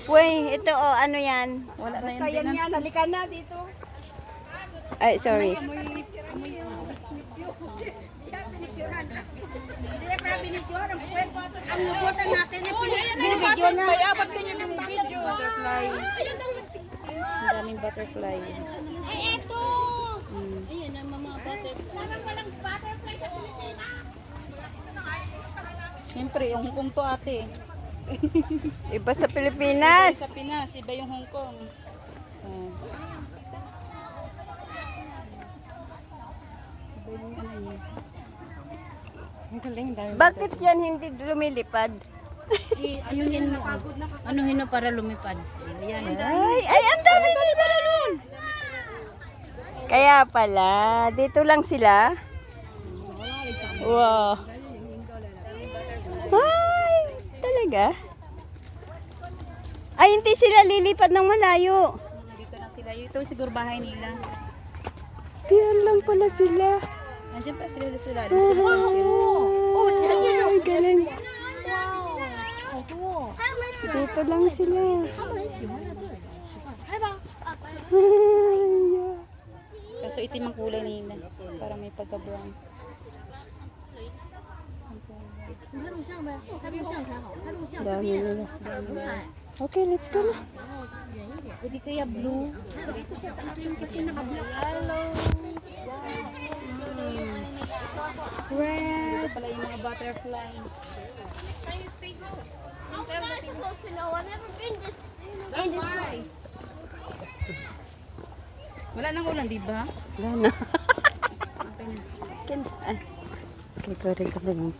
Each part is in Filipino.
Uy, ito oh, ano yan? Wala na Basta yan yan, halika na dito. Ay, sorry. Hindi na para binidyohan. Ang lubutan natin ay binibidyo na. Kaya ba't ninyo binibidyo? Butterfly. Ang daming butterfly. Ay, eto! Ayan ang mga butterfly. Walang butterfly sa Pilipinas. Siyempre, yung Hong Kong to ate. Iba sa Pilipinas. Sa Pinas, iba yung Hong Kong. Oh. Iba yung ano yun. Ang galing, dami. Bakit yan hindi lumilipad? Ayun mo. Anuhin mo para lumipad. Ayan. Ay, ang dami pala nun. Kaya pala, dito lang sila. Wow. Ay, talaga? Ay, hindi sila lilipad ng malayo. Dito na sila. Ito siguro bahay nila. Diyan lang pala sila. Nandiyan pa sila sila. Oh, ay, galing. Dito lang sila. Kaso itim ang kulay nila. Para may pagka-brown. Dami nila. Okay, let's go na. Pwede kaya blue. Red. Pala yung mga butterfly. How am I supposed to know? I've never been this in this place. Wala nang ulan, di ba? Wala na. Okay na. Okay, pwede ka ba nung?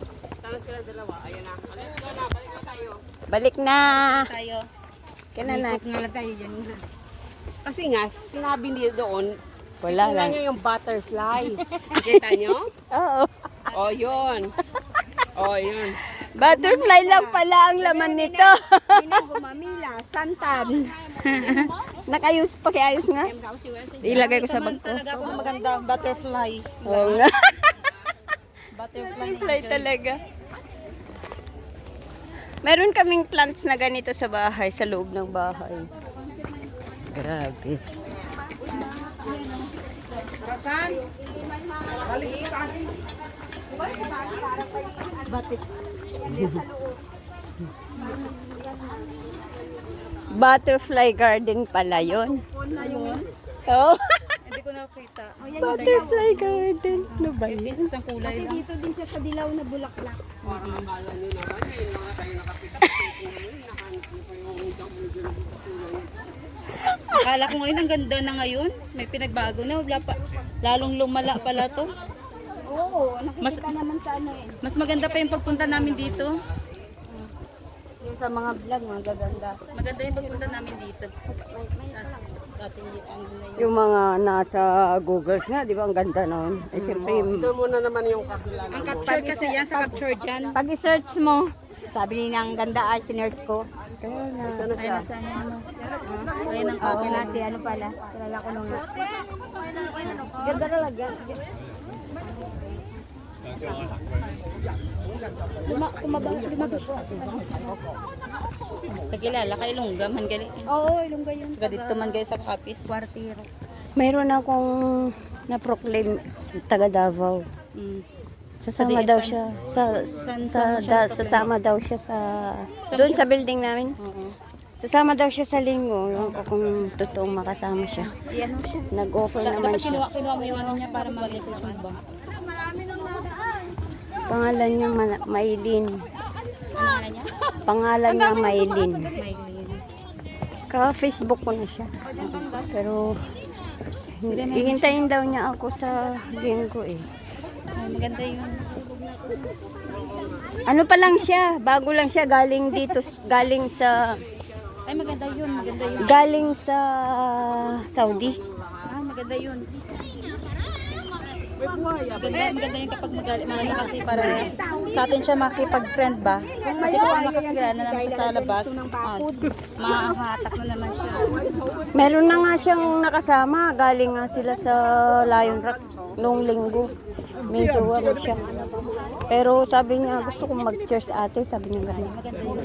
Balik na. Tayo. Kaya na. Nga lang tayo dyan. Kasi nga, sinabi niyo doon, Wala lang. niyo yung butterfly. Kita niyo? Oo. Oh, yun. Oh, yun. Butterfly lang pala ang laman nito. Gumamila, santan. Nakayos, pakiayos nga. Ilagay ko sa bag ko. Talaga ako maganda. Butterfly. Oo nga. Butterfly. Butterfly talaga. Meron kaming plants na ganito sa bahay, sa loob ng bahay. Grabe. Butterfly garden pala yun. Oh, Hindi ko nakita. butterfly garden. Ano ba yun? Isang kulay lang. Dito din siya sa dilaw na bulaklak. Akala ko ngayon ang ganda na ngayon. May pinagbago na. Wala pa. Lalong lumala pala to. Oo, nakikita naman sa ano eh. Mas maganda pa yung pagpunta namin dito. Yung sa mga vlog, mga gaganda. Maganda yung pagpunta namin dito. Dati ang Yung mga nasa Google nga, di ba ang ganda nun? Eh, siyempre, Ito muna naman yung kabila. ang capture kasi yan sa capture dyan. Pag i-search mo, sabi niya ang ganda ay sinearch ko. Ayun na sana ano. Ayun ang Okay copy. natin, ano pala. Kilala ko nung ganda talaga. Nagkilala ka Ilongga man gali. Oo, ilongga yun. Taga dito man guys sa Kapis. Kwartiro. mayroon akong na-proclaim taga Davao. Mm. Sasama Sa daw DSM? siya sasama daw siya sa doon sa building namin. Oo. Sasama daw siya sa linggo. Ewan ko kung totoong makasama siya. Yan mo siya. Nag-offer naman Dapat siya. kinuha mo yung ano niya para mag-decision ba? Pangalan niya Maylin. Ano nga niya? Pangalan niya Maylin. Maylin. Ka-Facebook ko na siya. Pero hihintayin daw niya ako sa linggo eh. Ay, maganda yun. Ano pa lang siya, bago lang siya galing dito, galing sa Maganda yun. galing sa Saudi. Maganda yun. Maganda yun kapag maganda kasi para sa atin siya makipag-friend ba? Kasi kung nakakilala naman siya sa labas, mahahatak na naman siya. Meron na nga siyang nakasama, galing nga sila sa Lion Rock noong linggo. Medyo ano siya. Pero sabi niya, gusto kong mag-cheers ate, sabi niya gano'n. Maganda yun.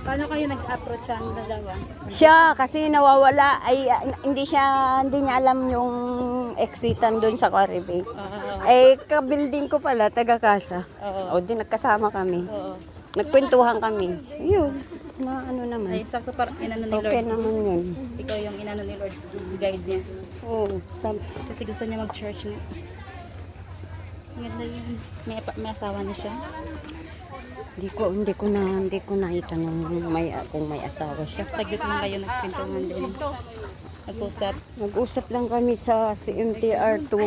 Paano kayo nag-approach ang dalawa? Siya kasi nawawala ay hindi niya alam yung exitan doon sa Caribe. Ay ka-building ko pala taga-casa. O di nagkasama kami. Oo. Nagkwentuhan kami. Yun, na ano naman. Ay, sakto parang inano ni Lord. Okay naman yun. Ikaw yung inano ni Lord, guide niya. Oo, Kasi gusto niya mag-church na. Ganda yun. May asawa na siya. hindi ko na itanong kung may asawa siya. Saglit lang kayo nagpintuhan din. Nag-usap. Nag-usap lang kami sa CMTR to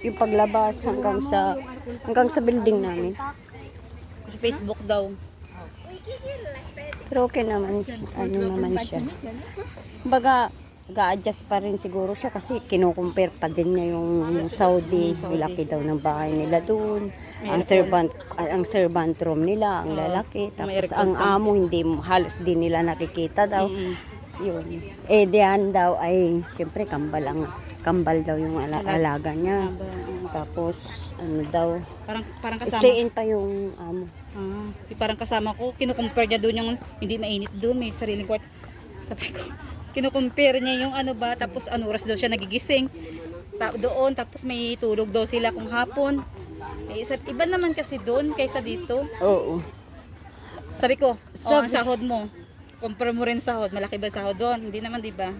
yung paglabas hanggang sa building namin. Sa Facebook daw. Pero okay naman, ano naman siya. Baga, ga-adjust pa rin siguro siya kasi kinukumpare pa din niya yung Saudi. Laki daw ng bahay nila doon. Ang servant room nila, ang lalaki. Tapos ang amo, halos di nila nakikita daw. Yun. Eh, diyan daw ay, siyempre, kambal daw yung alaga niya. Tapos, ano daw, Parang kasama. stay in pa yung amo. Parang kasama ko, kinukumpare niya doon yung hindi mainit doon, may sariling kwarto. Sabi ko, kinukumpare niya yung ano ba, tapos ano oras daw siya nagigising. Doon, tapos may tulog daw sila kung hapon. Iba naman kasi doon kaysa dito. Oo. Sabi ko, ang sahod mo. Compare mo rin sahod. Malaki ba sahod doon? Hindi naman, di ba?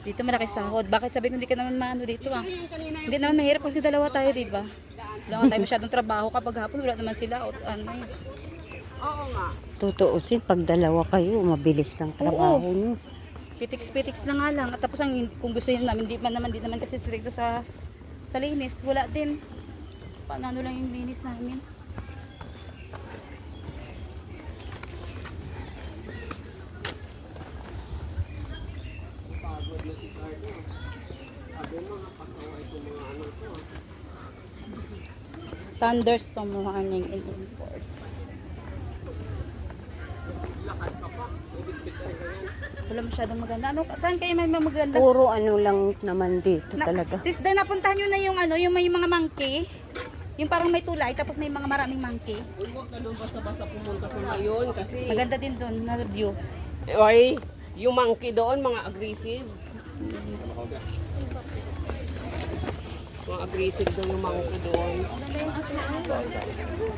Dito malaki sahod. Bakit sabi ko hindi ka naman maano dito ah? Hindi naman mahirap kasi dalawa tayo, di ba? Wala naman tayo masyadong trabaho kapag hapon. Wala naman sila. Tutuusin, pag dalawa kayo, mabilis lang trabaho nyo. Pitiks-pitiks lang nga lang. At tapos kung gusto yun namin, di naman kasi stricto sa linis. Wala din. Paano lang yung linis namin. Thunderstorm warning in force. Wala masyadong maganda. Saan kayo may maganda? Puro ano lang naman dito talaga. Sis, dahil napuntahan nyo na yung ano, yung may mga monkey. Yung parang may tulay, tapos may mga maraming monkey. Huwag ka doon basta-basta pumunta ko ngayon kasi Maganda din doon na view. ay, yung monkey doon, mga aggressive. Mga aggressive doon yung monkey doon.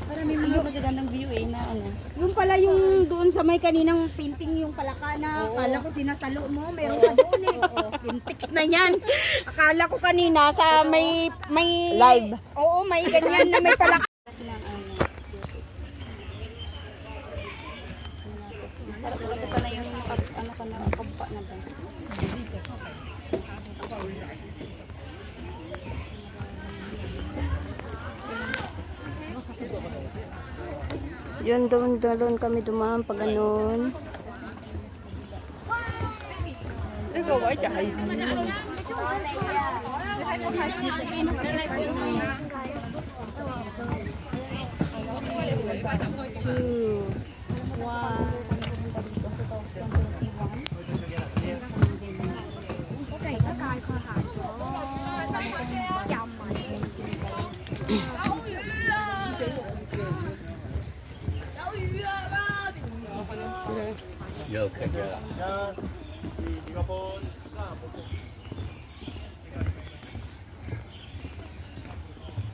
Para may mga magagandang view na ano. Yung pala yung doon sa may kaninang painting yung palaka na akala ko sinasalo mo, meron ka doon eh. Pintiks na yan. Akala ko kanina sa may Live. Oo, may ganyan na may palaka. Sarap talaga sana yung ano ka na, pagpa na ba? Yun, doon kami dumaan pag anon.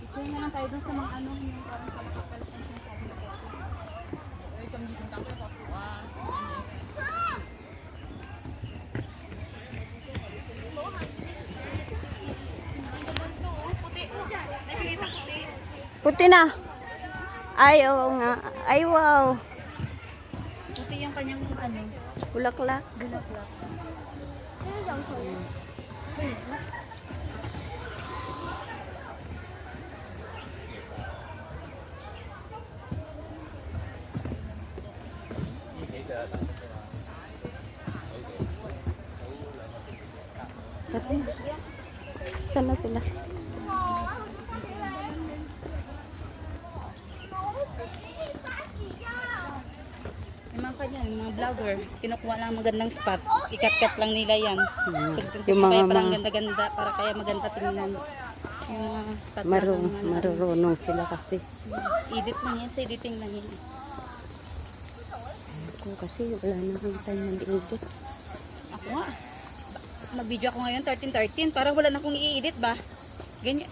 Ito na lang tayo dun sa mga ano, yung parang kapal-kapal. Puti na. Ay, oo nga. Ay, wow. Puti yung kanyang ano. Bulaklak. Sana sila. Yung mga kanyan, yung mga vlogger, kinukuha lang ang magandang spot. Ikat-kat lang nila yan. Yung mga Kaya parang ganda-ganda, para kaya maganda tingnan. Yung mga spot na marurunong sila kasi. edit lang yan, sa editing lang yan. ko kasi wala na akong time mag-edit. Ako nga. Mag-video ako ngayon, 13:13. Parang wala na akong i-edit ba?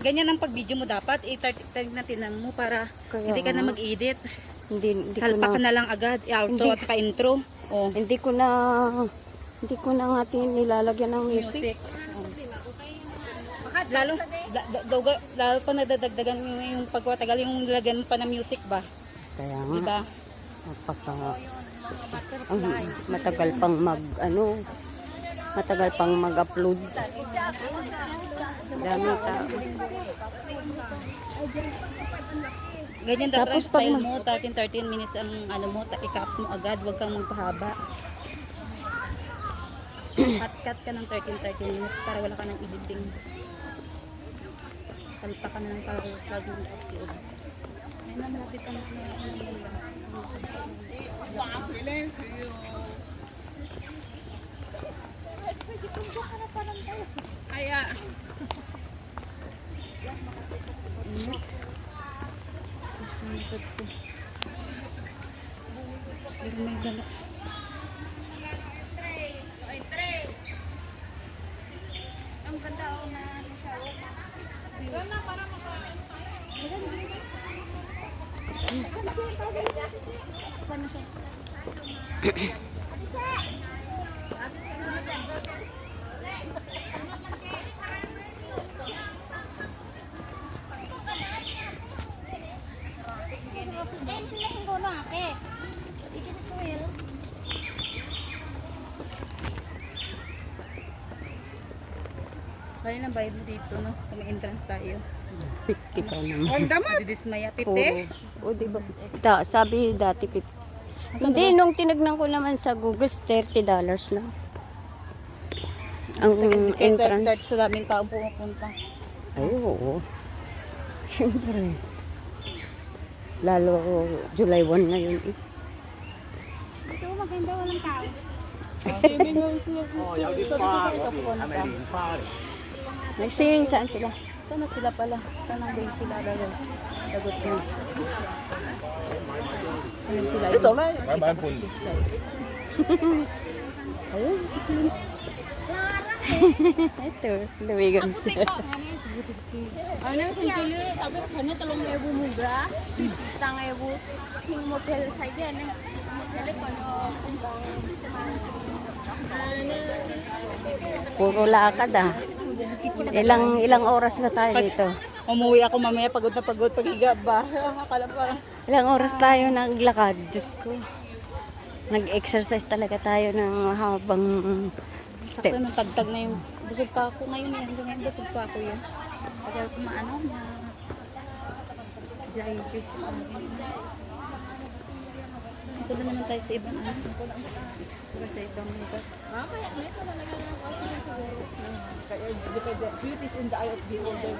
Ganyan ang pag-video mo dapat. I-13 na tinan mo para Kaya hindi ka na nga. mag-edit. Hindi ko Salpa ka na, na lang agad. I-outro Hindi. at ka-intro. Oh, hindi ko na nga nilalagyan ng music. music. Lalo lalo pa nadadagdagan yung pagwatagal yung nilagyan mo pa ng music ba? Kaya nga, Diba? matagal pang matagal pang mag-upload. Dami tao. Ganyan dapat Tapos ang pag style mo, 13 minutes ang ano mo, i-cap mo agad, huwag kang magpahaba. Cut ka ng 13 minutes para wala ka ng editing. Salpa ka na lang sa vlog mo upload. Ayun na, malapit ka na. Kaya. Sumakot ko. Pero may dala. Sali ng bayad mo dito, no? Kung may entrance tayo. 50 pa naman. Didismaya, Puro. pite. O, diba? Sabi dati 50. Hindi, nung tinignan ko naman sa Google, $30 lang. Ang entrance. Sa daming taong pumupunta. Ay, oo. Siyempre. Lalo, July 1 ngayon eh. Ito maganda, walang tao. Nag-swimming saan sila? Sana sila pala. Sana ba sila dagat mo. Ano sila? Ito na. Ayun. Ito, lumigan sila. Ano yung tuloy? Sabi ko kanya 3,000 mugra. 1,000 sing motel saja na. Motel ko no. Puro lakad ah. Ilang oras na tayo dito? Umuwi ako mamaya pagod na pagod paghiga ba? Akala parang Ilang oras tayo naglakad? Diyos ko. Nag-exercise talaga tayo ng habang sakto ng steps. tagtag na yung busog pa ako ngayon. Hanggang ngayon busog pa ako yun. Kaya kumaano na dry juice yung akin. Ito na naman tayo sa ibang ano. Explore sa ibang lugar. Kaya depende. Beauty is in the eye of the beholder.